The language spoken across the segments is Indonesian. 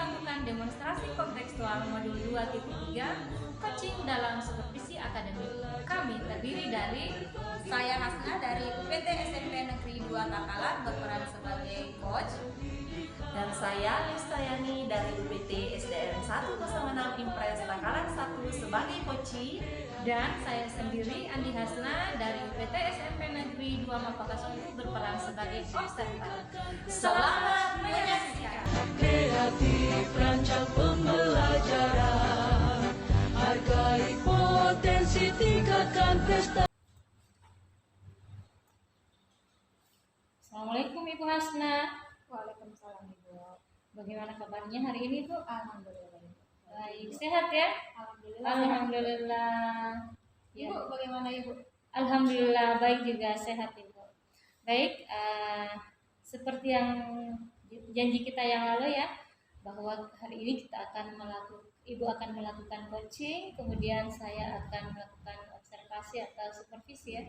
melakukan demonstrasi kontekstual modul 2.3 coaching dalam supervisi akademik. Kami terdiri dari saya Hasna dari UPT SMP Negeri 2 Takalar berperan sebagai coach. Dan saya Listayani dari UPT SDN 106 Impres Takalar 1 sebagai coaching. Dan saya sendiri Andi Hasna dari UPT SMP Negeri 2 Mapaka Sulu berperan sebagai observer. Selamat menyaksikan. Kreatif rancang pembelajaran, hargai potensi, tingkatkan prestasi. Assalamualaikum Ibu Hasna. Waalaikumsalam Ibu. Bagaimana kabarnya hari ini Bu? Alhamdulillah. Baik, sehat ya? Alhamdulillah. Alhamdulillah. Ibu bagaimana Ibu? Alhamdulillah baik juga, sehat Ibu. Baik, seperti yang janji kita yang lalu ya, bahwa hari ini kita akan Ibu akan melakukan coaching, kemudian saya akan melakukan observasi atau supervisi ya.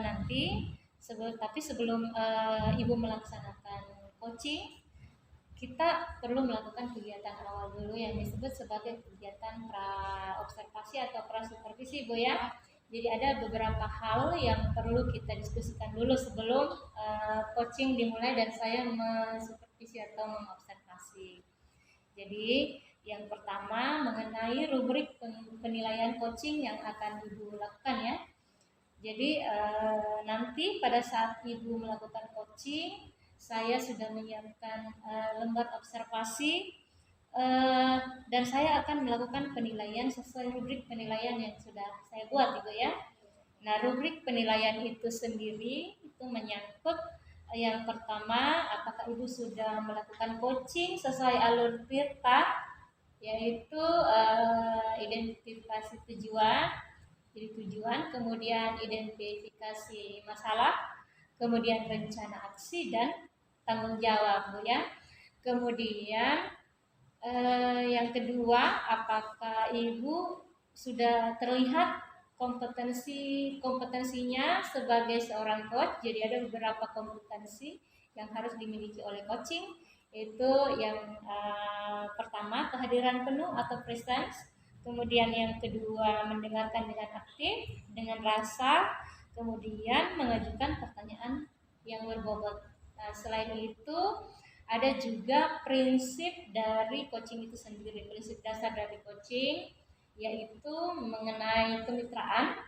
Nanti sebelum Ibu melaksanakan coaching, kita perlu melakukan kegiatan awal dulu yang disebut sebagai kegiatan pra observasi atau pra supervisi Bu ya. Jadi ada beberapa hal yang perlu kita diskusikan dulu sebelum coaching dimulai dan saya mensupervisi atau mengobservasi. Jadi yang pertama mengenai rubrik penilaian coaching yang akan Ibu lakukan ya. Jadi nanti pada saat Ibu melakukan coaching, saya sudah menyiapkan lembar observasi dan saya akan melakukan penilaian sesuai rubrik penilaian yang sudah saya buat Ibu ya. Nah, rubrik penilaian itu sendiri itu menyangkut yang pertama, apakah Ibu sudah melakukan coaching sesuai alur Tirta, yaitu identifikasi tujuan, jadi tujuan, kemudian identifikasi masalah, kemudian rencana aksi dan tanggung jawab Bu ya. Kemudian yang kedua, apakah Ibu sudah terlihat kompetensinya sebagai seorang coach. Jadi ada beberapa kompetensi yang harus dimiliki oleh coaching. Itu yang pertama, kehadiran penuh atau presence. Kemudian yang kedua, mendengarkan dengan aktif, dengan rasa. Kemudian mengajukan pertanyaan yang berbobot. Nah, selain itu ada juga prinsip dari coaching itu sendiri, prinsip dasar dari coaching, yaitu mengenai kemitraan.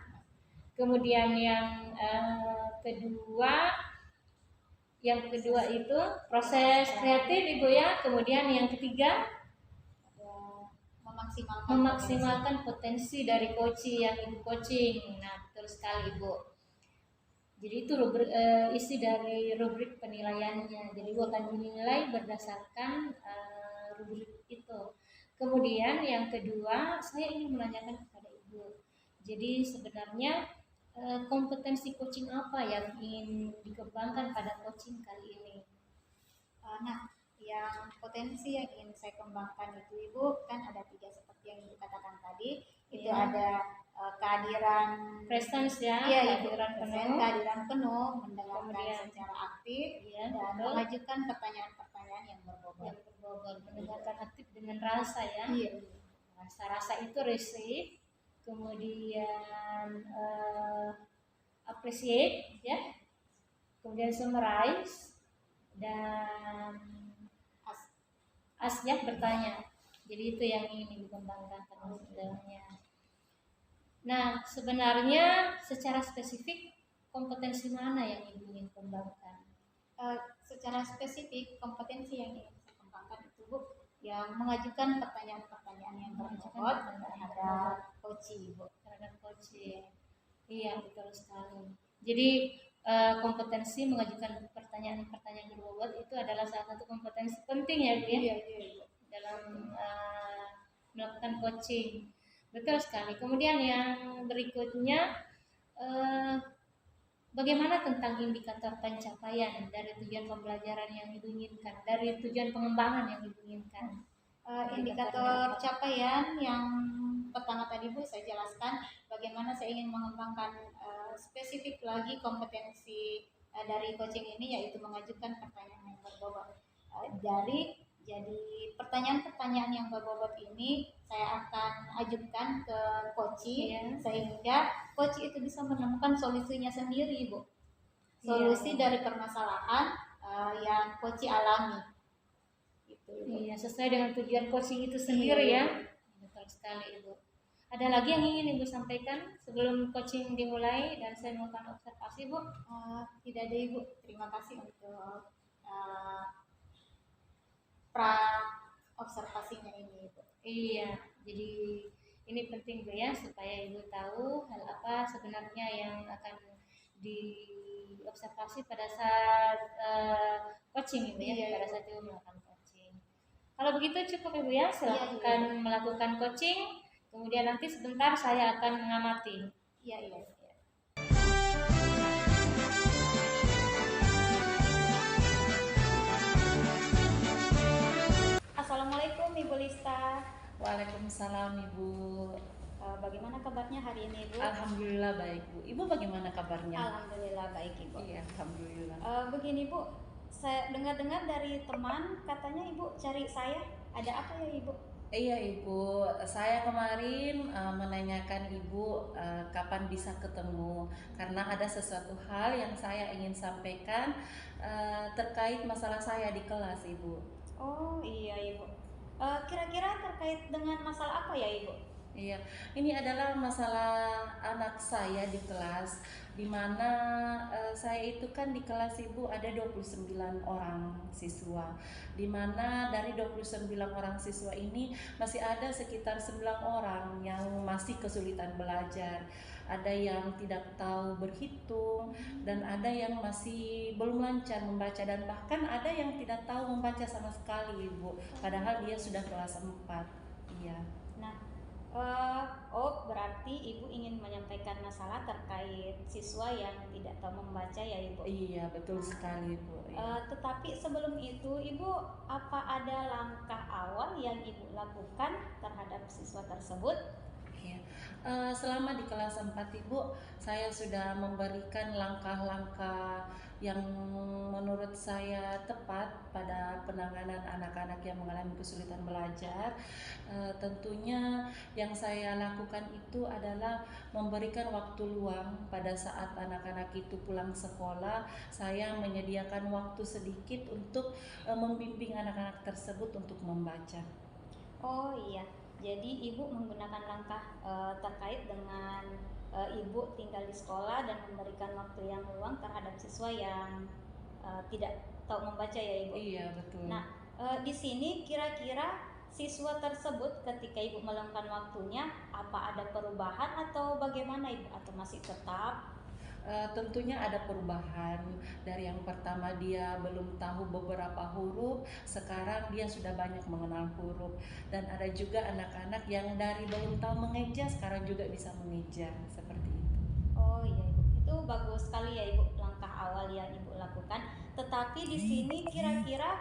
Kemudian yang kedua itu proses kreatif Ibu ya. Kemudian yang ketiga memaksimalkan potensi dari coaching yang Ibu coaching. Nah, betul sekali Ibu. Jadi itu isi dari rubrik penilaiannya. Jadi Ibu akan dinilai berdasarkan rubrik itu. Kemudian yang kedua, saya ingin menanyakan kepada Ibu. Jadi sebenarnya kompetensi coaching apa yang ingin dikembangkan pada coaching kali ini? Nah, yang potensi yang ingin saya kembangkan itu Ibu kan ada 3 seperti yang Ibu katakan tadi. Itu ada kehadiran presence ya, iya, kehadiran penuh, mendengarkan kemudian secara aktif ya, dan betul. mengajukan pertanyaan-pertanyaan yang berbobot. Mendengarkan aktif dengan rasa ya. Iya. Rasa itu receive, kemudian appreciate ya, kemudian summarize, dan asnya bertanya. Jadi itu yang ingin dikembangkan sebenarnya. Nah, sebenarnya secara spesifik kompetensi mana yang Ibu ingin kembangkan? Secara spesifik kompetensi yang ingin saya kembangkan itu Bu, yang mengajukan pertanyaan-pertanyaan yang berbobot terhadap coaching Bu. Terhadap coaching. Iya, betul sekali. Jadi kompetensi mengajukan pertanyaan-pertanyaan berbobot itu adalah salah satu kompetensi penting ya Bu ya, dalam melakukan coaching. Betul sekali. Kemudian yang berikutnya, bagaimana tentang indikator pencapaian dari tujuan pembelajaran yang Ibu inginkan, dari tujuan pengembangan yang Ibu inginkan? Indikator capaian yang pertama tadi Bu saya jelaskan bagaimana saya ingin mengembangkan spesifik lagi kompetensi dari coaching ini, yaitu mengajukan pertanyaan yang berbobot. Jadi pertanyaan-pertanyaan yang berbobot ini saya akan ajukan ke Koci Iya. sehingga Koci itu bisa menemukan solusinya sendiri, Bu. Solusi Iya. dari permasalahan yang Koci alami. Gitu, Ibu. Iya, sesuai dengan tujuan coaching itu sendiri ya. Betul sekali Ibu. Ada lagi yang ingin Ibu sampaikan sebelum coaching dimulai dan saya melakukan observasi Bu? Tidak ada, Ibu. Terima kasih untuk pra observasinya ini, Ibu. Iya, jadi ini penting Bu ya supaya Ibu tahu hal apa sebenarnya yang akan diobservasi pada saat coaching Ibu ya, Iya, pada Ibu. saat Ibu melakukan coaching. Kalau begitu cukup Ibu ya, silakan melakukan coaching. Kemudian nanti sebentar saya akan mengamati. Iya, iya. Assalamualaikum Ibu Lista. Waalaikumsalam Ibu. Bagaimana kabarnya hari ini, Ibu? Alhamdulillah baik Bu. Ibu bagaimana kabarnya? Alhamdulillah baik, Ibu. Iya, alhamdulillah. Begini, Bu, saya dengar-dengar dari teman katanya Ibu cari saya. Ada apa ya, Ibu? Iya Ibu, saya kemarin menanyakan Ibu kapan bisa ketemu karena ada sesuatu hal yang saya ingin sampaikan terkait masalah saya di kelas Ibu. Oh iya, Ibu. Kira-kira terkait dengan masalah apa ya, Ibu? Iya, ini adalah masalah anak saya di kelas, di mana saya itu kan di kelas Ibu ada 29 orang siswa, di mana dari 29 orang siswa ini masih ada sekitar 9 orang yang masih kesulitan belajar. Ada yang tidak tahu berhitung dan ada yang masih belum lancar membaca dan bahkan ada yang tidak tahu membaca sama sekali Ibu, padahal dia sudah kelas 4. Iya. Nah, berarti Ibu ingin menyampaikan masalah terkait siswa yang tidak tahu membaca ya, Ibu? Iya, betul sekali Bu. Iya. Tetapi sebelum itu, Ibu, apa ada langkah awal yang Ibu lakukan terhadap siswa tersebut? Iya. Selama di kelas 4 Ibu, saya sudah memberikan langkah-langkah yang menurut saya tepat pada penanganan anak-anak yang mengalami kesulitan belajar. Tentunya yang saya lakukan itu adalah memberikan waktu luang pada saat anak-anak itu pulang sekolah. Saya menyediakan waktu sedikit untuk membimbing anak-anak tersebut untuk membaca. Oh iya, jadi Ibu menggunakan langkah terkait dengan Ibu tinggal di sekolah dan memberikan waktu yang luang terhadap siswa yang tidak tahu membaca ya, Ibu? Iya, betul. Nah, di sini kira-kira siswa tersebut ketika Ibu meluangkan waktunya, apa ada perubahan atau bagaimana, Ibu? Atau masih tetap? Tentunya ada perubahan. Dari yang pertama dia belum tahu beberapa huruf, sekarang dia sudah banyak mengenal huruf. Dan ada juga anak-anak yang dari belum tahu mengeja, sekarang juga bisa mengeja, seperti itu. Oh iya, Ibu, itu bagus sekali ya, Ibu, langkah awal yang Ibu lakukan. Tetapi di sini kira-kira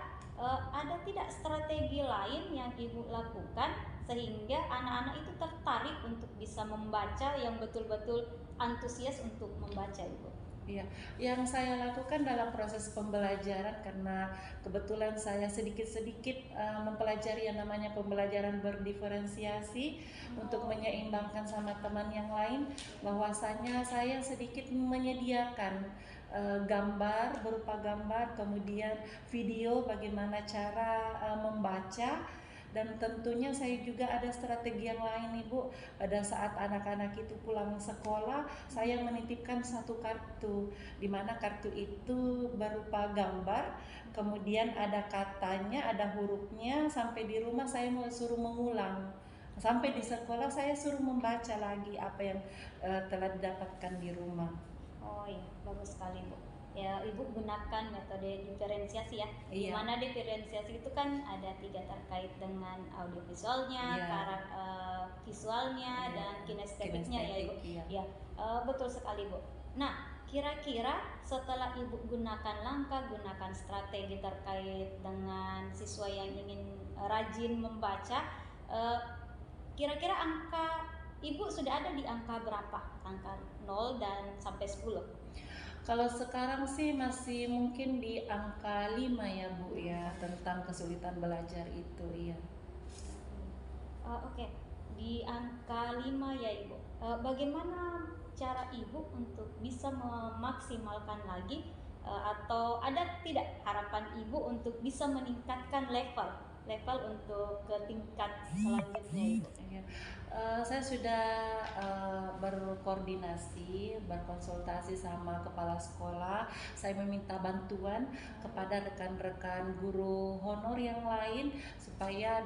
ada tidak strategi lain yang Ibu lakukan sehingga anak-anak itu tertarik untuk bisa membaca, yang betul-betul antusias untuk membaca, Ibu? Iya, yang saya lakukan dalam proses pembelajaran karena kebetulan saya sedikit-sedikit mempelajari yang namanya pembelajaran berdiferensiasi untuk menyeimbangkan sama teman yang lain, bahwasanya saya sedikit menyediakan gambar berupa gambar, kemudian video bagaimana cara membaca. Dan tentunya saya juga ada strategi yang lain Ibu. Pada saat anak-anak itu pulang sekolah, saya menitipkan satu kartu, di mana kartu itu berupa gambar, kemudian ada katanya, ada hurufnya. Sampai di rumah saya mau suruh mengulang, sampai di sekolah saya suruh membaca lagi apa yang telah didapatkan di rumah. Oh iya, bagus sekali, Bu. Ya, Ibu gunakan metode diferensiasi ya. Iya. Di mana diferensiasi itu kan ada 3 terkait dengan audiovisualnya, Iya. visualnya, Iya. dan kinestetiknya ya, Ibu. Iya. Ya, betul sekali, Bu. Nah, kira-kira setelah Ibu gunakan strategi terkait dengan siswa yang ingin rajin membaca, kira-kira angka Ibu sudah ada di angka berapa? Angka 0 dan sampai 10? Kalau sekarang sih masih mungkin di angka 5 ya Bu ya, tentang kesulitan belajar itu, iya. Oke, di angka 5 ya Ibu. Bagaimana cara Ibu untuk bisa memaksimalkan lagi atau ada tidak harapan Ibu untuk bisa meningkatkan level untuk ke tingkat selanjutnya Ibu? Iya. Saya sudah berkoordinasi, berkonsultasi sama kepala sekolah. Saya meminta bantuan kepada rekan-rekan guru honor yang lain supaya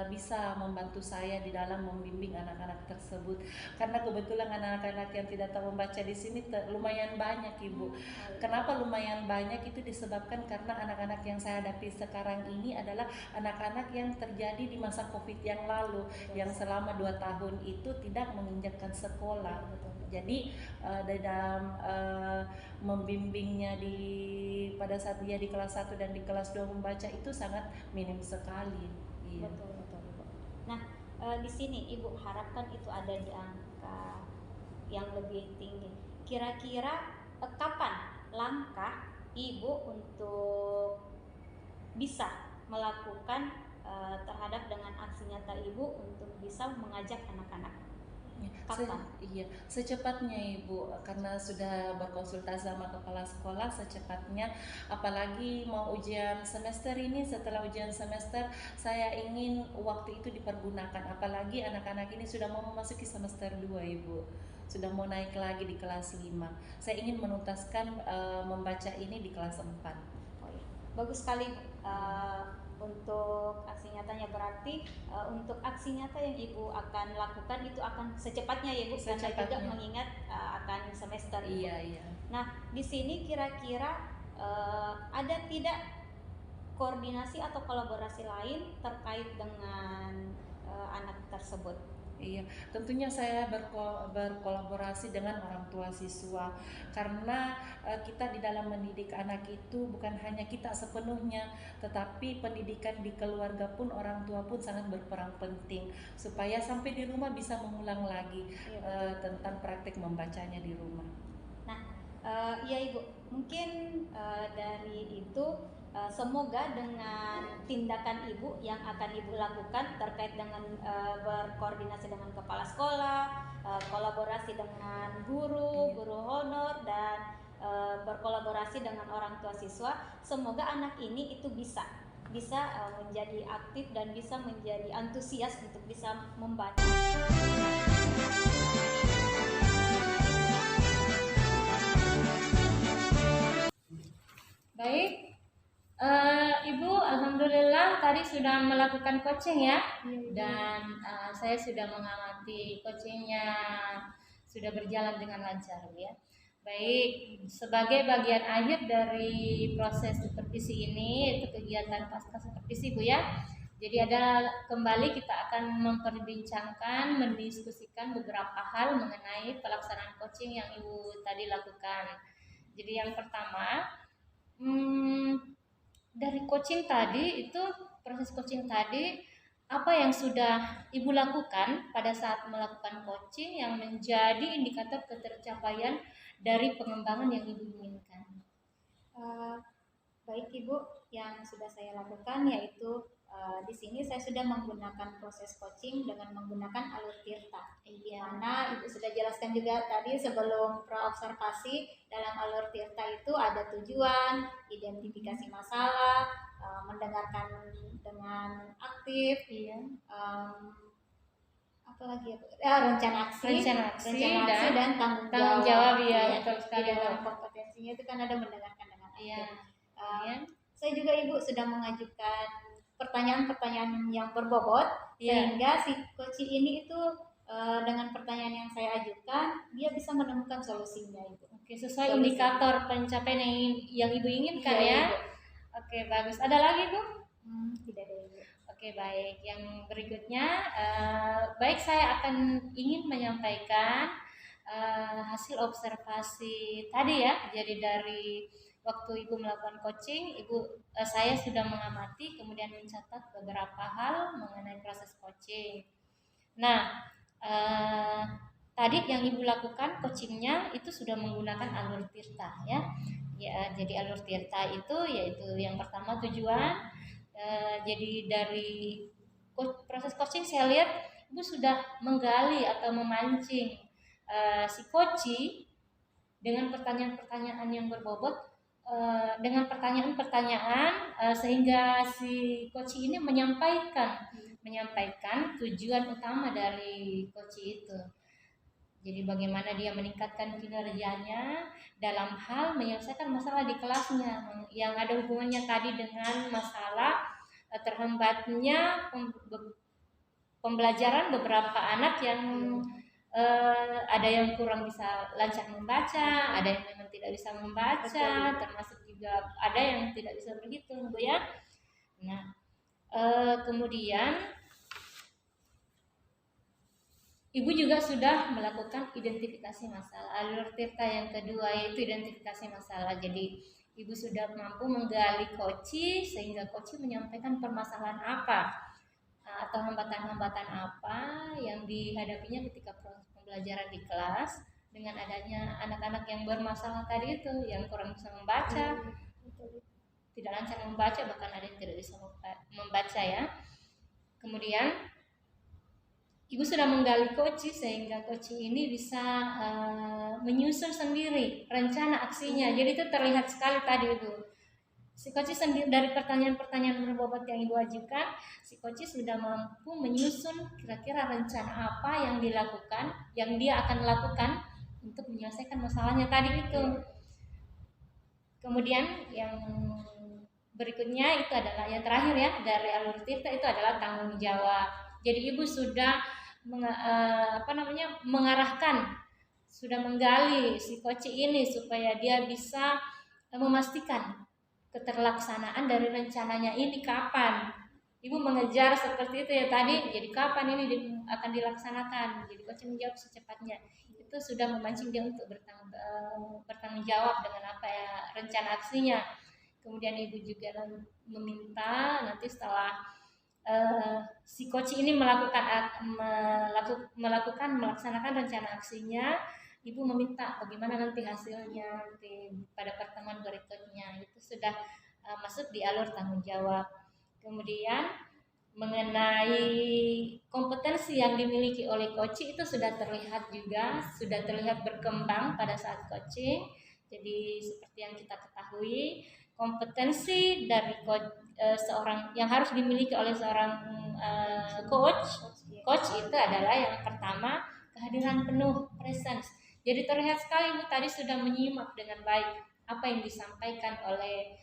bisa membantu saya di dalam membimbing anak-anak tersebut. Karena kebetulan anak-anak yang tidak tahu membaca di sini lumayan banyak, Ibu. Kenapa lumayan banyak? Itu disebabkan karena anak-anak yang saya hadapi sekarang ini adalah anak-anak yang terjadi di masa Covid yang lalu, yang selama 2 tahun itu tidak menginjakkan sekolah. Jadi dalam membimbingnya pada saat dia di kelas 1 dan di kelas 2 membaca itu sangat minim sekali. Iya. Betul Ibu. Nah, di sini Ibu harapkan itu ada di angka yang lebih tinggi. Kira-kira kapan langkah Ibu untuk bisa melakukan terhadap dengan aksi nyata Ibu untuk bisa mengajak anak-anak? Kapan? Iya, secepatnya Ibu, karena sudah berkonsultasi sama kepala sekolah, secepatnya. Apalagi mau ujian semester ini, setelah ujian semester saya ingin waktu itu dipergunakan. Apalagi anak-anak ini sudah mau memasuki semester 2 Ibu, sudah mau naik lagi di kelas 5. Saya ingin menuntaskan membaca ini di kelas 4. Oh iya. Bagus sekali untuk aksi nyatanya, berarti untuk aksi nyata yang Ibu akan lakukan itu akan secepatnya ya Ibu, karena juga mengingat akan semester Ibu. Iya. Nah, di sini kira-kira ada tidak koordinasi atau kolaborasi lain terkait dengan anak tersebut? Iya, tentunya saya berkolaborasi dengan orang tua siswa, karena kita di dalam mendidik anak itu bukan hanya kita sepenuhnya, tetapi pendidikan di keluarga pun, orang tua pun sangat berperan penting supaya sampai di rumah bisa mengulang lagi tentang praktik membacanya di rumah. Nah, ya Ibu, mungkin dari itu semoga dengan tindakan Ibu yang akan Ibu lakukan terkait dengan berkoordinasi dengan kepala sekolah, kolaborasi dengan guru honor, dan berkolaborasi dengan orang tua siswa, semoga anak ini itu bisa menjadi aktif dan bisa menjadi antusias untuk bisa membaca. Baik, Ibu, alhamdulillah tadi sudah melakukan coaching ya, dan saya sudah mengamati coachingnya sudah berjalan dengan lancar ya. Baik, sebagai bagian akhir dari proses supervisi ini, yaitu kegiatan pasca supervisi Bu ya. Jadi kembali kita akan memperbincangkan, mendiskusikan beberapa hal mengenai pelaksanaan coaching yang Ibu tadi lakukan. Jadi yang pertama, dari coaching tadi itu, proses coaching tadi, apa yang sudah Ibu lakukan pada saat melakukan coaching yang menjadi indikator ketercapaian dari pengembangan yang Ibu inginkan? Baik Ibu, yang sudah saya lakukan yaitu di sini saya sudah menggunakan proses coaching dengan menggunakan alur Tirta. Karena Ibu sudah jelaskan juga tadi sebelum praobservasi, dalam alur Tirta itu ada tujuan, identifikasi masalah, mendengarkan dengan aktif, apa lagi rencana aksi dan tanggung jawab ya, betul sekali. Dalam kompetensinya itu kan ada mendengarkan dengan aktif. Saya juga Ibu sudah mengajukan pertanyaan-pertanyaan yang berbobot, sehingga si coach ini itu dengan pertanyaan yang saya ajukan dia bisa menemukan solusinya Ibu. Oke, sesuai indikator pencapaian yang Ibu inginkan ya. Ibu. Oke, bagus. Ada lagi Bu? Tidak ada Ibu. Oke, baik. Yang berikutnya, baik, saya akan ingin menyampaikan hasil observasi tadi ya. Jadi dari waktu Ibu melakukan coaching, saya sudah mengamati, kemudian mencatat beberapa hal mengenai proses coaching. Nah, tadi yang ibu lakukan coachingnya itu sudah menggunakan alur tirta ya. Ya, jadi alur tirta itu yaitu yang pertama tujuan. Jadi dari proses coaching saya lihat ibu sudah menggali atau memancing si coach dengan pertanyaan-pertanyaan yang berbobot, dengan pertanyaan-pertanyaan sehingga si coach ini menyampaikan tujuan utama dari coach itu. Jadi bagaimana dia meningkatkan kinerjanya dalam hal menyelesaikan masalah di kelasnya yang ada hubungannya tadi dengan masalah terhambatnya pembelajaran beberapa anak yang ada yang kurang bisa lancar membaca, ada yang memang tidak bisa membaca, termasuk juga ada yang tidak bisa berhitung, Bu ya. Nah, kemudian Ibu juga sudah melakukan identifikasi masalah. Alur tirta yang kedua yaitu identifikasi masalah. Jadi Ibu sudah mampu menggali koci sehingga koci menyampaikan permasalahan apa atau hambatan-hambatan apa yang dihadapinya ketika proses pembelajaran di kelas dengan adanya anak-anak yang bermasalah tadi itu, yang kurang bisa membaca, tidak lancar membaca, bahkan ada yang tidak bisa membaca ya. Kemudian Ibu sudah menggali coach sehingga coach ini bisa menyusun sendiri rencana aksinya. Jadi itu terlihat sekali tadi Ibu. Si coach sendiri dari pertanyaan-pertanyaan berbobot yang Ibu ajukan, si coach sudah mampu menyusun kira-kira rencana apa yang dilakukan, yang dia akan lakukan untuk menyelesaikan masalahnya tadi itu. Kemudian yang berikutnya itu adalah yang terakhir ya dari alur tirta itu adalah tanggung jawab. Jadi Ibu sudah mengarahkan, sudah menggali si coach ini supaya dia bisa memastikan keterlaksanaan dari rencananya ini kapan. Ibu mengejar seperti itu ya tadi. Jadi kapan ini akan dilaksanakan. Jadi coach menjawab secepatnya. Itu sudah memancing dia untuk bertanggung jawab dengan apa ya rencana aksinya. Kemudian Ibu juga meminta nanti setelah si coach ini melaksanakan rencana aksinya, Ibu meminta bagaimana nanti hasilnya nanti pada pertemuan berikutnya. Itu sudah masuk di alur tanggung jawab. Kemudian mengenai kompetensi yang dimiliki oleh coach itu sudah terlihat juga, sudah terlihat berkembang pada saat coaching. Jadi seperti yang kita ketahui, kompetensi dari seorang yang harus dimiliki oleh seorang coach itu adalah yang pertama kehadiran penuh, presence. Jadi terlihat sekali Bu tadi sudah menyimak dengan baik apa yang disampaikan oleh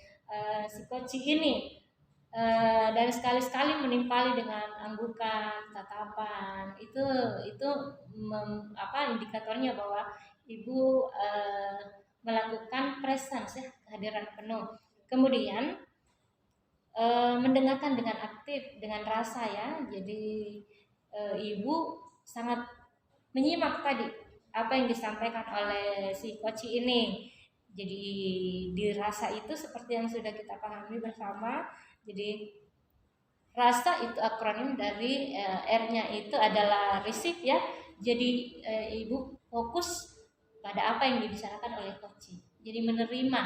si coach ini, dan sekali-sekali menimpali dengan anggukan, tatapan. Itu indikatornya bahwa Ibu melakukan presence ya, kehadiran penuh. Kemudian mendengarkan dengan aktif, dengan rasa ya. Jadi Ibu sangat menyimak tadi apa yang disampaikan oleh si coach ini. Jadi dirasa itu seperti yang sudah kita pahami bersama. Jadi rasa itu akronim dari R-nya itu adalah receive ya. Jadi Ibu fokus pada apa yang dibicarakan oleh coach. Jadi menerima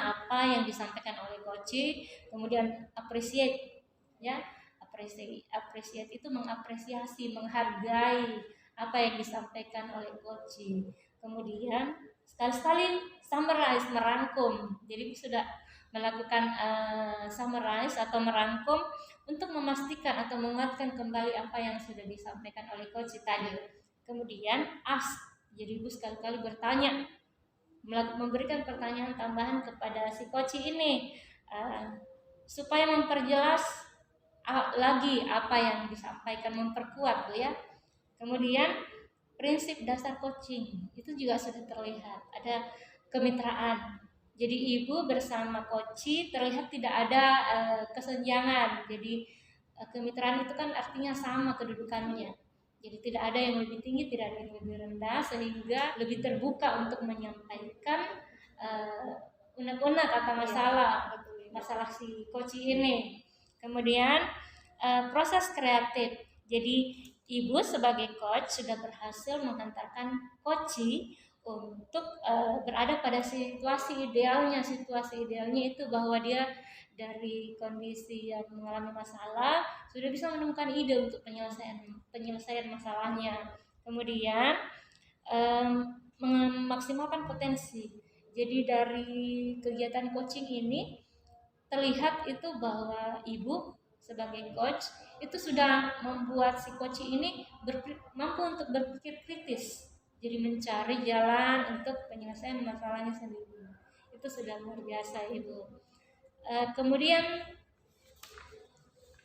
apa yang disampaikan oleh coach, kemudian appreciate ya. Appreciate itu mengapresiasi, menghargai apa yang disampaikan oleh coach. Kemudian sekali-sekali summarize, merangkum. Jadi sudah melakukan summarize atau merangkum untuk memastikan atau menguatkan kembali apa yang sudah disampaikan oleh coach tadi. Kemudian ask. Jadi Ibu sekali-kali bertanya, memberikan pertanyaan tambahan kepada si coach ini supaya memperjelas lagi apa yang disampaikan, memperkuat Bu ya. Kemudian prinsip dasar coaching itu juga sudah terlihat, ada kemitraan. Jadi Ibu bersama coach terlihat tidak ada kesenjangan. Jadi kemitraan itu kan artinya sama kedudukannya. Jadi tidak ada yang lebih tinggi, tidak ada yang lebih rendah, sehingga lebih terbuka untuk menyampaikan unek-unek atau masalah si coach ini. Kemudian proses kreatif. Jadi Ibu sebagai coach sudah berhasil menghantarkan coachi untuk berada pada situasi idealnya. Situasi idealnya itu bahwa dia dari kondisi yang mengalami masalah sudah bisa menemukan ide untuk penyelesaian masalahnya. Kemudian memaksimalkan potensi. Jadi dari kegiatan coaching ini terlihat itu bahwa ibu sebagai coach itu sudah membuat si coach ini mampu untuk berpikir kritis. Jadi mencari jalan untuk penyelesaian masalahnya sendiri. Itu sudah luar biasa ibu. Kemudian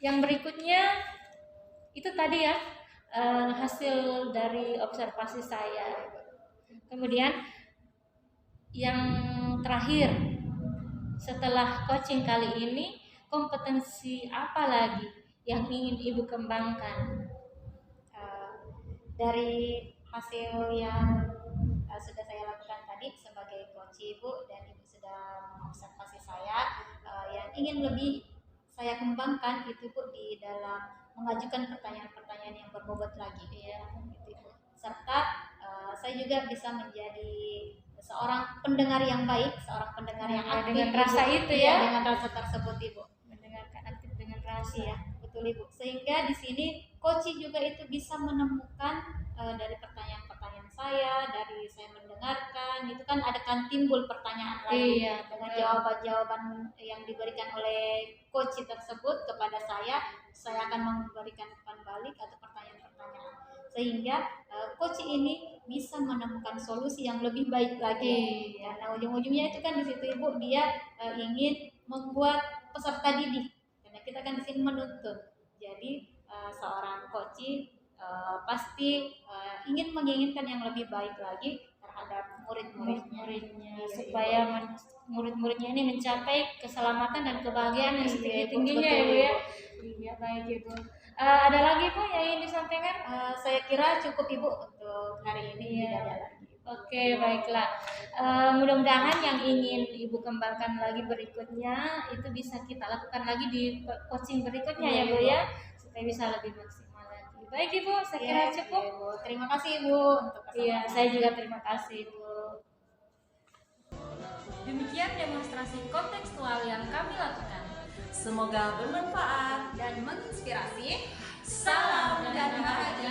yang berikutnya itu tadi ya hasil dari observasi saya. Kemudian yang terakhir, setelah coaching kali ini, kompetensi apa lagi yang ingin ibu kembangkan? Dari hasil yang sudah saya lakukan tadi sebagai coach ibu, dan ibu sudah mengobservasi saya, yang ingin lebih saya kembangkan itu Bu di dalam mengajukan pertanyaan-pertanyaan yang berbobot lagi ya, gitu, Ibu. Serta saya juga bisa menjadi seorang pendengar yang baik, seorang pendengar yang aktif dengan rasa Ibu. itu ya, dengan rasa tersebut Ibu. mendengarkan aktif dengan rasa. Ya, betul Ibu. Sehingga di sini coach juga itu bisa menemukan dari pertanyaan-pertanyaan saya, dari saya mendengarkan, itu kan ada timbul pertanyaan lagi dengan jawaban-jawaban yang diberikan oleh coach tersebut kepada saya akan memberikan umpan balik atau pertanyaan-pertanyaan, sehingga coach ini bisa menemukan solusi yang lebih baik lagi. Karena ujung-ujungnya itu kan di situ Ibu, dia ingin membuat peserta didik, karena kita kan di sini menuntut. Jadi seorang coach pasti ingin menginginkan yang lebih baik lagi terhadap murid-muridnya, supaya murid-muridnya ini mencapai keselamatan dan kebahagiaan yang setinggi-tingginya ya Bu ya. Iya baik Ibu. Ada lagi Bu yang ingin disampaikan? Saya kira cukup Ibu untuk hari ini. Tidak ada lagi. Oke, baiklah. Mudah-mudahan yang ingin Ibu kembangkan lagi berikutnya itu bisa kita lakukan lagi di coaching berikutnya ya Bu ya, supaya bisa lebih maksimal lagi. Baik Ibu, saya kira cukup. Ibu. Terima kasih Ibu untuk kesempatan. Iya, saya juga terima kasih Ibu. Demikian demonstrasi kontekstual yang kami lakukan. Semoga bermanfaat dan menginspirasi. Salam dan bahagia.